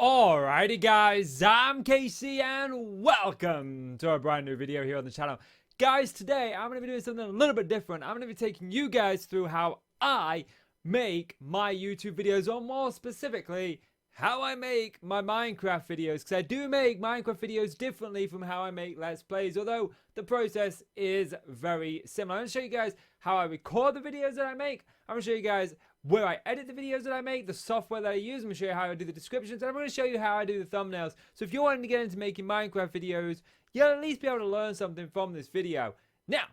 Alrighty guys, I'm Casey and welcome to a brand new video here on the channel. Guys, today I'm going to be doing something a little bit different. I'm going to be taking you guys through how I make my YouTube videos, or more specifically, how I make my Minecraft videos. Because I do make Minecraft videos differently from how I make Let's Plays, although the process is very similar. I'm going to show you guys how I record the videos that I make. I'm going to show you guys where I edit the videos that I make, the software that I use. I'm going to show you how I do the descriptions, and I'm going to show you how I do the thumbnails. So if you're wanting to get into making Minecraft videos, you'll at least be able to learn something from this video. Now,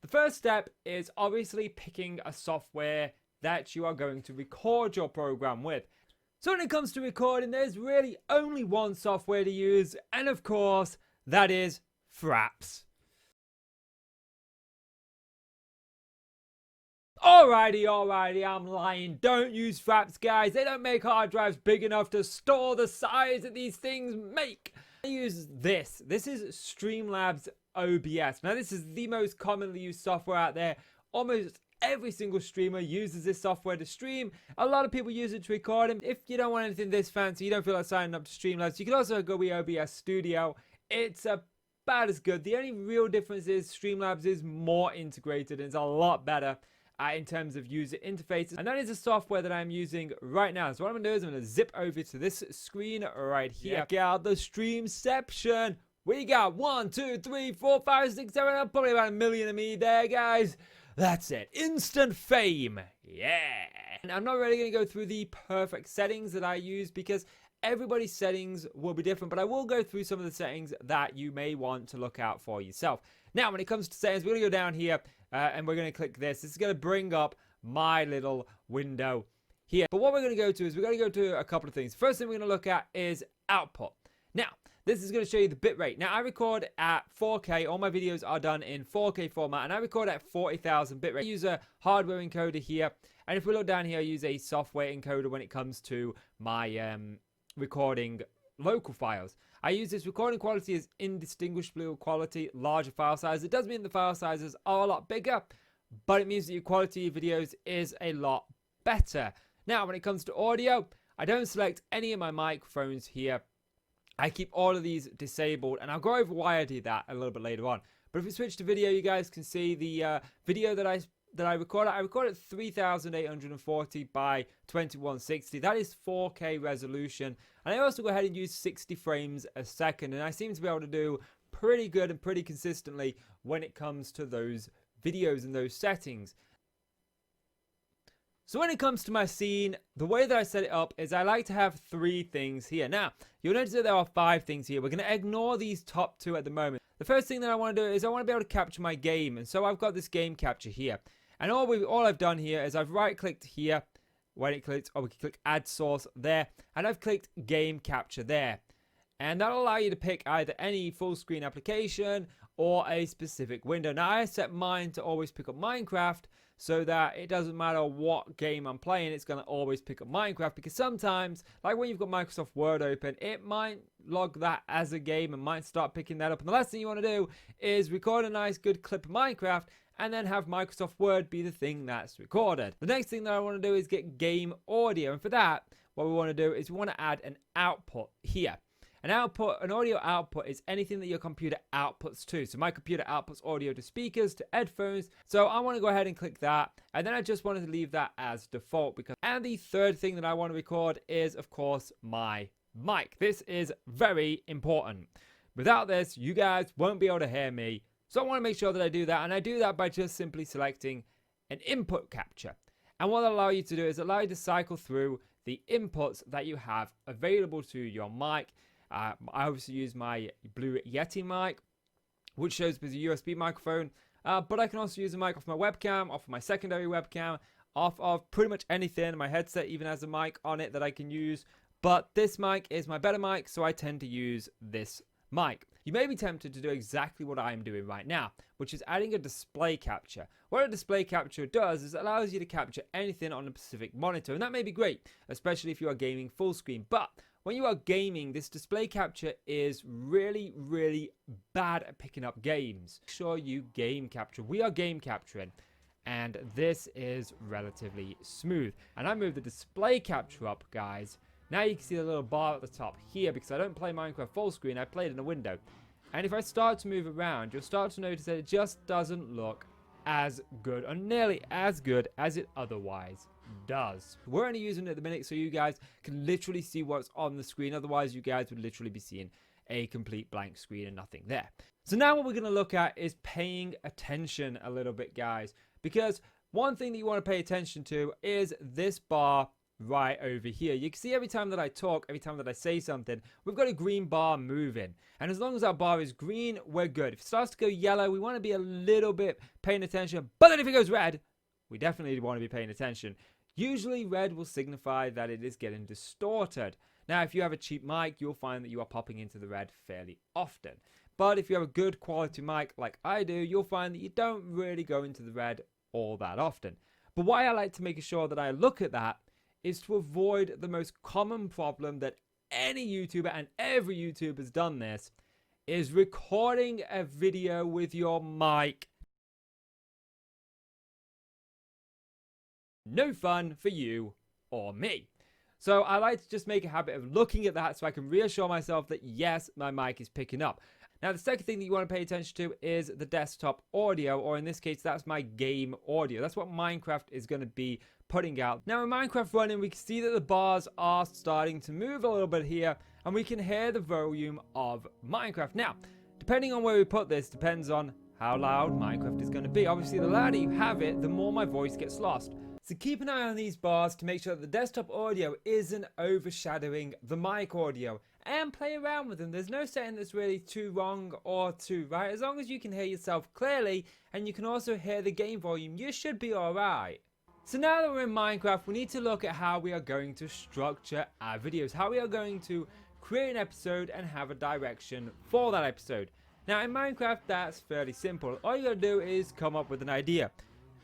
the first step is obviously picking a software that you are going to record your program with. So when it comes to recording, there's really only one software to use, and of course, that is Fraps. Alrighty, I'm lying. Don't use Fraps, guys. They don't make hard drives big enough to store the size that these things make. I use this. This is Streamlabs OBS. Now, this is the most commonly used software out there. Almost every single streamer uses this software to stream. A lot of people use it to record them. If you don't want anything this fancy, you don't feel like signing up to Streamlabs, you can also go with OBS Studio. It's about as good. The only real difference is Streamlabs is more integrated and it's a lot better in terms of user interfaces, and that is the software that I'm using right now. So what I'm gonna do is I'm gonna zip over to this screen right here. Check out the streamception. We got 1, 2, 3, 4, 5, 6, 7, probably about 1 million of me there, guys. That's it. Instant fame. Yeah. And I'm not really gonna go through the perfect settings that I use because everybody's settings will be different, but I will go through some of the settings that you may want to look out for yourself. Now, when it comes to settings, we're gonna go down here and we're going to click this. This is going to bring up my little window here. But what we're going to go to is we're going to go to a couple of things. First thing we're going to look at is output. Now, this is going to show you the bitrate. Now, I record at 4K. All my videos are done in 4K format, and I record at 40,000 bitrate. I use a hardware encoder here, and if we look down here, I use a software encoder when it comes to my recording local files. I use this recording quality as indistinguishable quality, larger file size. It does mean the file sizes are a lot bigger, but it means that your quality of videos is a lot better. Now, when it comes to audio, I don't select any of my microphones here. I keep all of these disabled, and I'll go over why I do that a little bit later on. But if we switch to video, you guys can see the video that I record at 3840 by 2160. That is 4K resolution, and I also go ahead and use 60 frames a second, and I seem to be able to do pretty good and pretty consistently when it comes to those videos and those settings. So when it comes to my scene, the way that I set it up is I like to have 3 things here. Now, you'll notice that there are 5 things here. We're going to ignore these top 2 at the moment. The first thing that I want to do is I want to be able to capture my game, and so I've got this game capture here. And all I've done here is I've right-clicked here when it clicks, or we can click Add Source there, and I've clicked Game Capture there. And that'll allow you to pick either any full-screen application or a specific window. Now, I set mine to always pick up Minecraft so that it doesn't matter what game I'm playing, it's going to always pick up Minecraft, because sometimes, like when you've got Microsoft Word open, it might log that as a game and might start picking that up. And the last thing you want to do is record a nice, good clip of Minecraft and then have Microsoft Word be the thing that's recorded. The next thing that I want to do is get game audio, and for that, what we want to do is we want to add an output here. An audio output is anything that your computer outputs to. So my computer outputs audio to speakers, to headphones. So I want to go ahead and click that, and then I just wanted to leave that as default. And the third thing that I want to record is, of course, my mic. This is very important. Without this, you guys won't be able to hear me. So I want to make sure that I do that, and I do that by just simply selecting an input capture. And what it'll allow you to do is allow you to cycle through the inputs that you have available to your mic. I obviously use my Blue Yeti mic, which shows up as a USB microphone, but I can also use a mic off my webcam, off my secondary webcam, off of pretty much anything. My headset even has a mic on it that I can use, but this mic is my better mic, so I tend to use this mic. You may be tempted to do exactly what I'm doing right now, which is adding a display capture. What a display capture does is it allows you to capture anything on a specific monitor, and that may be great, especially if you are gaming full screen. But when you are gaming, this display capture is really, really bad at picking up games. Make sure you game capture. We are game capturing, and this is relatively smooth. And I move the display capture up, guys, Now you can see the little bar at the top here, because I don't play Minecraft full screen, I play it in a window. And if I start to move around, you'll start to notice that it just doesn't look as good, or nearly as good as it otherwise does. We're only using it at the minute so you guys can literally see what's on the screen, otherwise you guys would literally be seeing a complete blank screen and nothing there. So now what we're going to look at is paying attention a little bit, guys, because one thing that you want to pay attention to is this bar right over here. You can see every time that I talk, every time that I say something, we've got a green bar moving. And as long as our bar is green, we're good. If it starts to go yellow, we want to be a little bit paying attention. But then if it goes red, we definitely want to be paying attention. Usually red will signify that it is getting distorted. Now, if you have a cheap mic, you'll find that you are popping into the red fairly often. But if you have a good quality mic like I do, you'll find that you don't really go into the red all that often. But why I like to make sure that I look at that is to avoid the most common problem that any YouTuber, and every YouTuber has done this, is recording a video with your mic. No fun for you or me. So I like to just make a habit of looking at that so I can reassure myself that yes, my mic is picking up. Now, the second thing that you want to pay attention to is the desktop audio, or in this case, that's my game audio. That's what Minecraft is going to be putting out. Now, in Minecraft running, we can see that the bars are starting to move a little bit here, and we can hear the volume of Minecraft. Now, depending on where we put this, depends on how loud Minecraft is going to be. Obviously, the louder you have it, the more my voice gets lost. So keep an eye on these bars to make sure that the desktop audio isn't overshadowing the mic audio, and play around with them. There's no setting that's really too wrong or too right. As long as you can hear yourself clearly and you can also hear the game volume, you should be alright. So now that we're in Minecraft, we need to look at how we are going to structure our videos, how we are going to create an episode and have a direction for that episode. Now in Minecraft, that's fairly simple. All you gotta do is come up with an idea.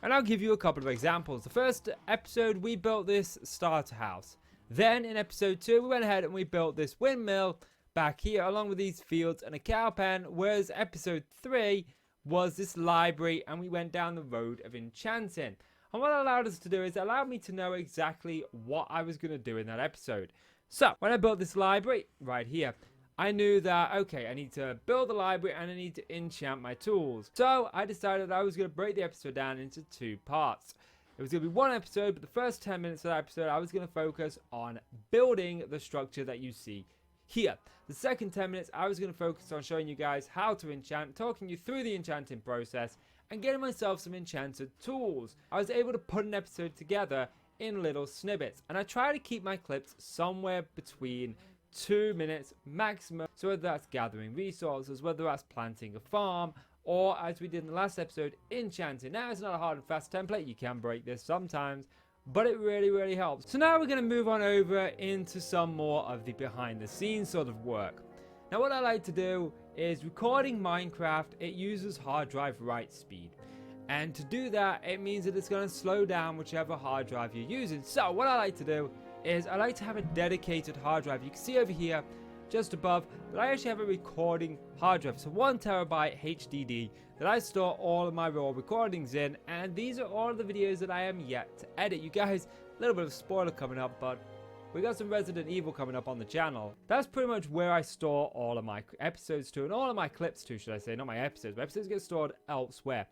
And I'll give you a couple of examples. The first episode, we built this starter house. Then in episode 2, we went ahead and we built this windmill back here along with these fields and a cow pen. Whereas episode 3 was this library and we went down the road of enchanting. And what it allowed us to do is it allowed me to know exactly what I was going to do in that episode. So when I built this library right here, I knew that, okay, I need to build the library and I need to enchant my tools. So I decided I was going to break the episode down into 2 parts. It was going to be one episode, but the first 10 minutes of that episode, I was going to focus on building the structure that you see here. The second 10 minutes, I was going to focus on showing you guys how to enchant, talking you through the enchanting process, and getting myself some enchanted tools. I was able to put an episode together in little snippets, and I try to keep my clips somewhere between 2 minutes maximum. So whether that's gathering resources, whether that's planting a farm, or as we did in the last episode, enchanting. Now it's not a hard and fast template, you can break this sometimes, but it really helps. So now we're going to move on over into some more of the behind the scenes sort of work. Now what I like to do is recording Minecraft, it uses hard drive write speed. And to do that, it means that it's going to slow down whichever hard drive you're using. So what I like to do is I like to have a dedicated hard drive. You can see over here, just above, that I actually have a recording hard drive. So 1 terabyte HDD that I store all of my raw recordings in, and these are all of the videos that I am yet to edit. You guys, a little bit of spoiler coming up, but we got some Resident Evil coming up on the channel. That's pretty much where I store all of my episodes to, and all of my clips to, should I say, not my episodes. My episodes get stored elsewhere.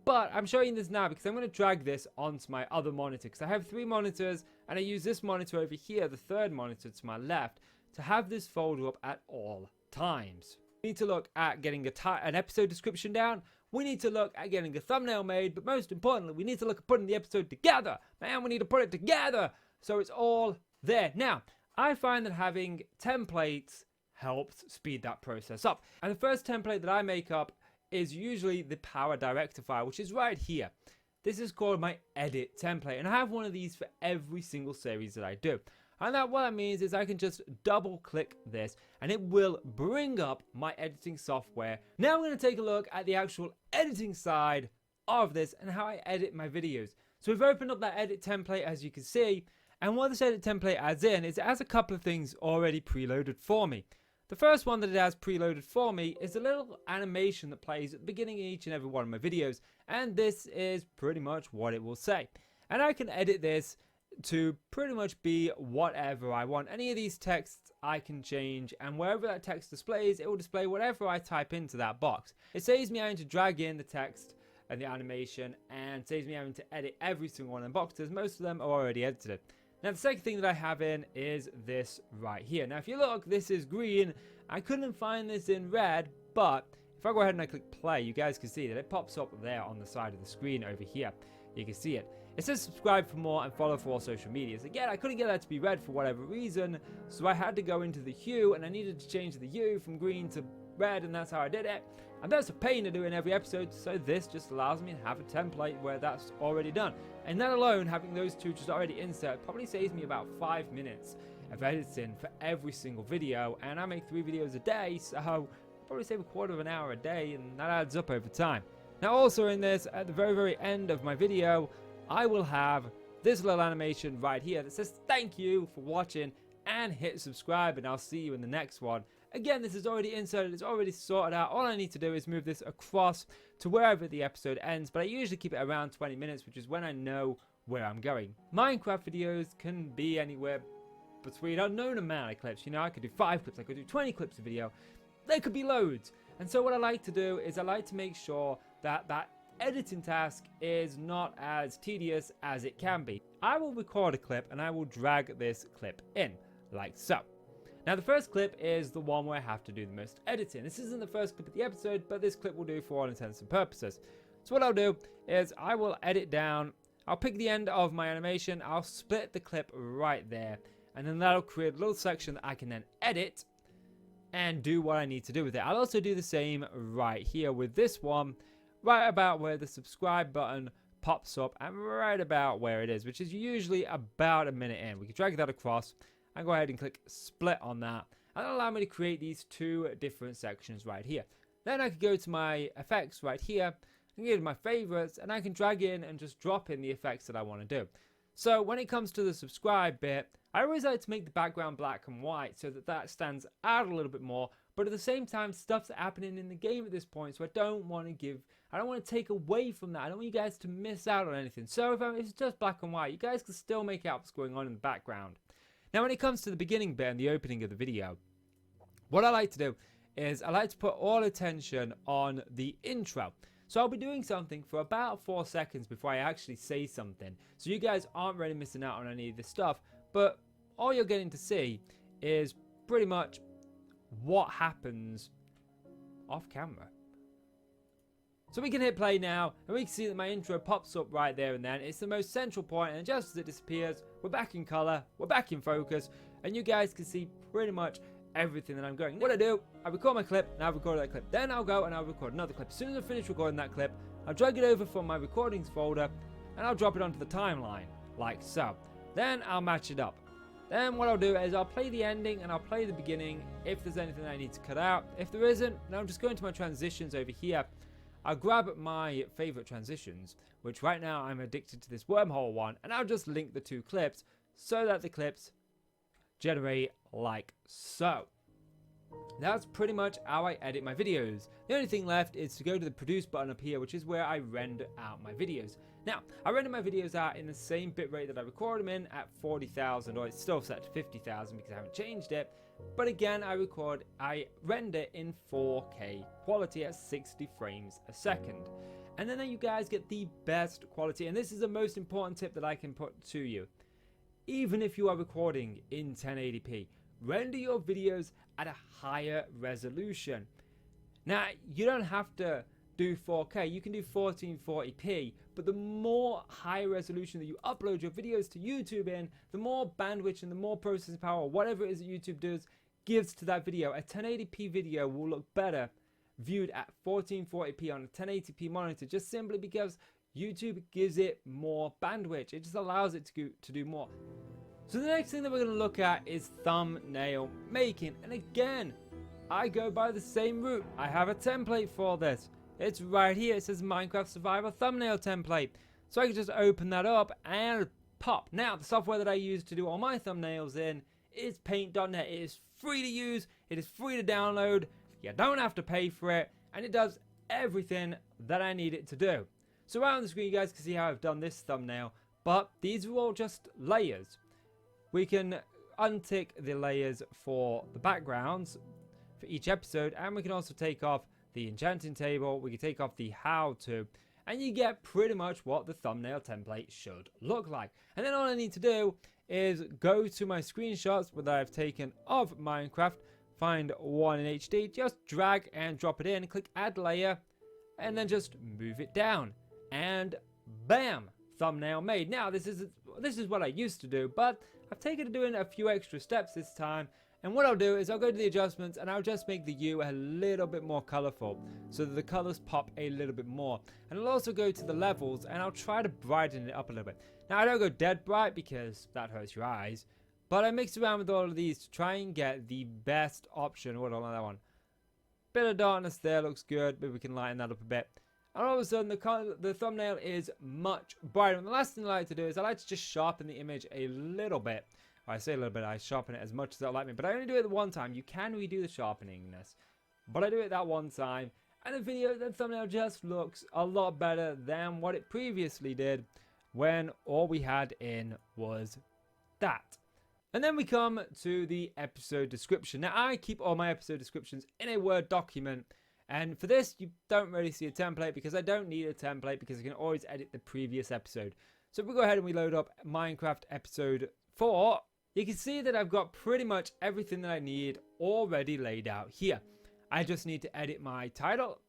But I'm showing you this now because I'm going to drag this onto my other monitor, because I have 3 monitors, and I use this monitor over here, the third monitor to my left, to have this folder up at all times. We need to look at getting an episode description down. We need to look at getting a thumbnail made, but most importantly, we need to look at putting the episode together. Man, we need to put it together so it's all there. Now, I find that having templates helps speed that process up. And the first template that I make up is usually the Power Director file, which is right here. This is called my edit template, and I have one of these for every single series that I do. And what that means is I can just double click this and it will bring up my editing software. Now we're going to take a look at the actual editing side of this and how I edit my videos. So we've opened up that edit template, as you can see, and what this edit template adds in is it has a couple of things already preloaded for me. The first one that it has preloaded for me is a little animation that plays at the beginning of each and every one of my videos, and this is pretty much what it will say. And I can edit this to pretty much be whatever I want. Any of these texts I can change, and wherever that text displays, it will display whatever I type into that box. It saves me having to drag in the text and the animation, and saves me having to edit every single one of the boxes. Most of them are already edited. Now the second thing that I have in is this right here. Now if you look, this is green. I couldn't find this in red, but if I go ahead and I click play, you guys can see that it pops up there on the side of the screen over here. You can see it. It says subscribe for more and follow for all social medias. Again, I couldn't get that to be red for whatever reason, so I had to go into the hue, and I needed to change the hue from green to red, and that's how I did it. And that's a pain to do in every episode, so this just allows me to have a template where that's already done. And that alone, having those two just already inserted, probably saves me about 5 minutes of editing for every single video. And I make 3 videos a day, so I'll probably save a quarter of an hour a day, and that adds up over time. Now also in this, at the very end of my video, I will have this little animation right here that says thank you for watching, and hit subscribe, and I'll see you in the next one. Again, this is already inserted, it's already sorted out. All I need to do is move this across to wherever the episode ends, but I usually keep it around 20 minutes, which is when I know where I'm going. Minecraft videos can be anywhere between an unknown amount of clips. You know, I could do 5 clips, I could do 20 clips a video. There could be loads. And so what I like to do is I like to make sure that that editing task is not as tedious as it can be. I will record a clip and I will drag this clip in, like so. Now the first clip is the one where I have to do the most editing. This isn't the first clip of the episode, but this clip will do for all intents and purposes. So what I'll do is I will edit down, I'll pick the end of my animation, I'll split the clip right there, and then that'll create a little section that I can then edit and do what I need to do with it. I'll also do the same right here with this one, right about where the subscribe button pops up and right about where it is, which is usually about a minute in. We can drag that across and go ahead and click split on that, and that'll allow me to create these 2 different sections right here. Then I can go to my effects right here, I can go to my favorites, and I can drag in and just drop in the effects that I want to do. So when it comes to the subscribe bit, I always like to make the background black and white so that that stands out a little bit more, but at the same time stuff's happening in the game at this point, so I don't want to take away from that. I don't want you guys to miss out on anything. So if it's just black and white, you guys can still make out what's going on in the background. Now when it comes to the beginning bit and the opening of the video, what I like to do is I like to put all attention on the intro. So I'll be doing something for about 4 seconds before I actually say something. So you guys aren't really missing out on any of this stuff, but all you're getting to see is pretty much what happens off camera. So we can hit play now, and we can see that my intro pops up right there and then. It's the most central point, and just as it disappears, we're back in color, we're back in focus, and you guys can see pretty much everything that I'm going. What I do, I record my clip, and I'll record that clip. Then I'll go and I'll record another clip. As soon as I finish recording that clip, I'll drag it over from my recordings folder, and I'll drop it onto the timeline, like so. Then I'll match it up. Then what I'll do is I'll play the ending and I'll play the beginning if there's anything I need to cut out. If there isn't, then I'll just go into my transitions over here. I'll grab my favorite transitions, which right now I'm addicted to this wormhole one, and I'll just link the 2 clips so that the clips generate like so. That's pretty much how I edit my videos. The only thing left is to go to the produce button up here, which is where I render out my videos. Now, I render my videos out in the same bitrate that I record them in at 40,000, or it's still set to 50,000 because I haven't changed it. But again, I render in 4K quality at 60 frames a second. And then you guys get the best quality. And this is the most important tip that I can put to you. Even if you are recording in 1080p, render your videos at a higher resolution. Now, you don't have to do 4K, you can do 1440p, but the more high resolution that you upload your videos to YouTube in, the more bandwidth and the more processing power, whatever it is that YouTube does, gives to that video. A 1080p video will look better viewed at 1440p on a 1080p monitor, just simply because YouTube gives it more bandwidth. It just allows it to do more. So the next thing that we're going to look at is thumbnail making. And again, I go by the same route. I have a template for this. It's right here. It says Minecraft Survivor thumbnail template. So I can just open that up and pop. Now, the software that I use to do all my thumbnails in is paint.net. It is free to use. It is free to download. You don't have to pay for it. And it does everything that I need it to do. So right on the screen, you guys can see how I've done this thumbnail. but these are all just layers. We can untick the layers for the backgrounds for each episode, and we can also take off the enchanting table, we can take off the how to, and you get pretty much what the thumbnail template should look like. And then all I need to do is go to my screenshots that I've taken of Minecraft, find one in HD, just drag and drop it in, click add layer, and then just move it down, and bam, thumbnail made. Now this is what I used to do, but I've taken to doing a few extra steps this time. And what I'll do is I'll go to the adjustments and I'll just make the U a little bit more colorful so that the colors pop a little bit more. And I'll also go to the levels and I'll try to brighten it up a little bit. Now I don't go dead bright because that hurts your eyes, but I mix around with all of these to try and get the best option. What on that one? Bit of darkness there, looks good. Maybe we can lighten that up a bit. And all of a sudden the thumbnail is much brighter. And the last thing I like to do is I like to just sharpen the image a little bit. I say a little bit, I sharpen it as much as I like me, but I only do it the one time. You can redo the sharpeningness, but I do it that one time, and the thumbnail just looks a lot better than what it previously did when all we had in was that. And then we come to the episode description. Now I keep all my episode descriptions in a Word document, and for this you don't really see a template because I don't need a template because I can always edit the previous episode. So if we go ahead and we load up Minecraft episode 4, you can see that I've got pretty much everything that I need already laid out here. I just need to edit my title,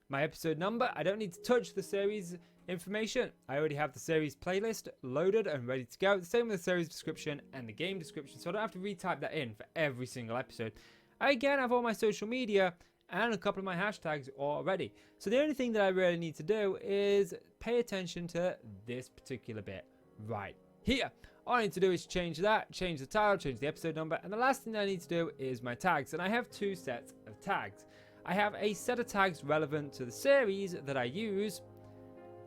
my episode number. I don't need to touch the series information. I already have the series playlist loaded and ready to go. The same with the series description and the game description, so I don't have to retype that in for every single episode. I again have all my social media and a couple of my hashtags already. So the only thing that I really need to do is pay attention to this particular bit right here. All I need to do is change that, change the title, change the episode number, and the last thing I need to do is my tags. And I have two sets of tags. I have a set of tags relevant to the series that I use,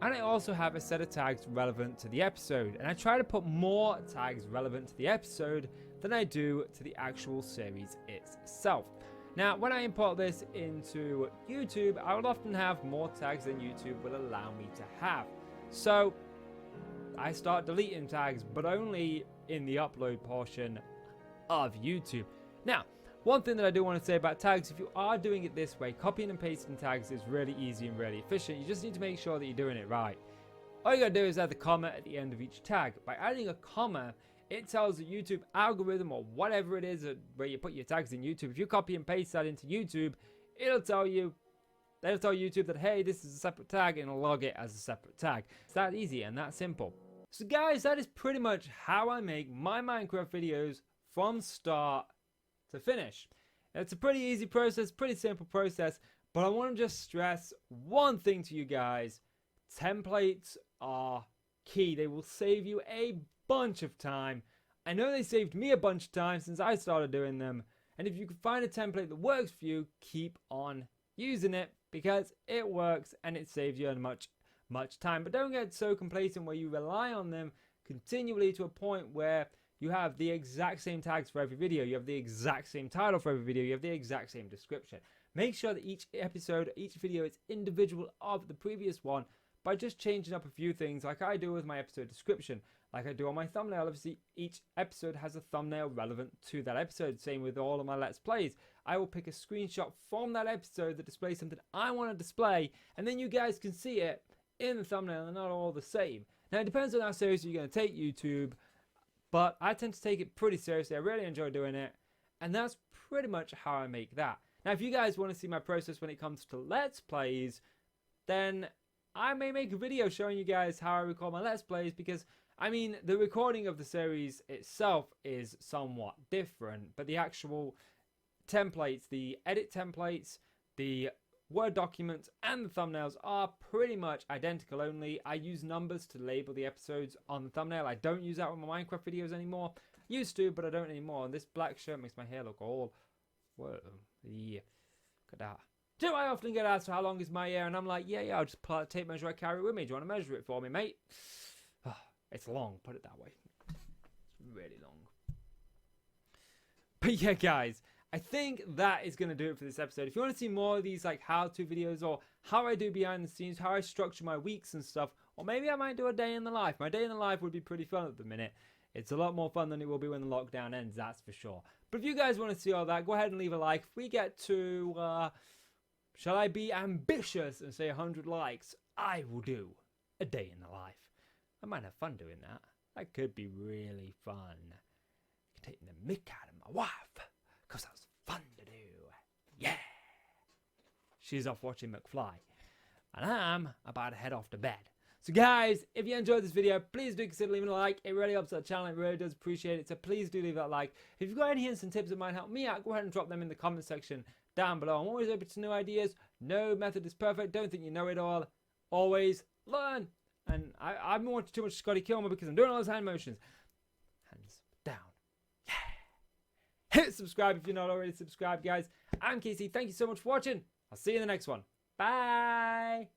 and I also have a set of tags relevant to the episode. And I try to put more tags relevant to the episode than I do to the actual series itself. Now, when I import this into YouTube, I will often have more tags than YouTube will allow me to have. So I start deleting tags, but only in the upload portion of YouTube. Now, one thing that I do want to say about tags, if you are doing it this way, copying and pasting tags is really easy and really efficient. You just need to make sure that you're doing it right. All you gotta do is add the comma at the end of each tag. By adding a comma, it tells the YouTube algorithm or whatever it is where you put your tags in YouTube. If you copy and paste that into YouTube, it'll tell YouTube that, hey, this is a separate tag, and it'll log it as a separate tag. It's that easy and that simple. So guys, that is pretty much how I make my Minecraft videos from start to finish. It's a pretty easy process, pretty simple process, but I want to just stress one thing to you guys. Templates are key. They will save you a bunch of time. I know they saved me a bunch of time since I started doing them, and if you can find a template that works for you, keep on using it because it works and it saves you much time. But don't get so complacent where you rely on them continually to a point where you have the exact same tags for every video, you have the exact same title for every video, you have the exact same description. Make sure that each episode, each video is individual of the previous one by just changing up a few things like I do with my episode description, like I do on my thumbnail. Obviously each episode has a thumbnail relevant to that episode. Same with all of my Let's Plays. I will pick a screenshot from that episode that displays something I want to display, and then you guys can see it in the thumbnail. They're not all the same. Now it depends on how seriously you're going to take YouTube, but I tend to take it pretty seriously. I really enjoy doing it, and that's pretty much how I make that. Now if you guys want to see my process when it comes to Let's Plays, then I may make a video showing you guys how I record my Let's Plays, because I mean the recording of the series itself is somewhat different, but the actual templates, the edit templates, the Word documents and the thumbnails are pretty much identical, only I use numbers to label the episodes on the thumbnail. I don't use that with my Minecraft videos anymore. Used to, but I don't anymore. And this black shirt makes my hair look all... Whoa. Yeah. Look at that. Do I often get asked how long is my hair? And I'm like, yeah, I'll just pull out a tape measure I carry with me. Do you want to measure it for me, mate? It's long, put it that way. It's really long. But yeah, guys, I think that is going to do it for this episode. If you want to see more of these like how-to videos or how I do behind the scenes, how I structure my weeks and stuff, Or maybe I might do a day in the life. My day in the life would be pretty fun at the minute. It's a lot more fun than it will be when the lockdown ends, that's for sure. But if you guys want to see all that, go ahead and leave a like. If we get to, shall I be ambitious and say 100 likes, I will do a day in the life. I might have fun doing that. That could be really fun. Taking the mick out of my wife, because that was fun to do. Yeah. She's off watching McFly. And I'm about to head off to bed. So guys, if you enjoyed this video, please do consider leaving a like. It really helps the channel. It really does appreciate it. So please do leave that like. If you've got any hints and tips that might help me out, go ahead and drop them in the comment section down below. I'm always open to new ideas. No method is perfect. Don't think you know it all. Always learn. And I'm watching too much Scotty Kilmer because I'm doing all those hand motions. Hands down. Yeah. Hit subscribe if you're not already subscribed, guys. I'm Casey. Thank you so much for watching. I'll see you in the next one. Bye.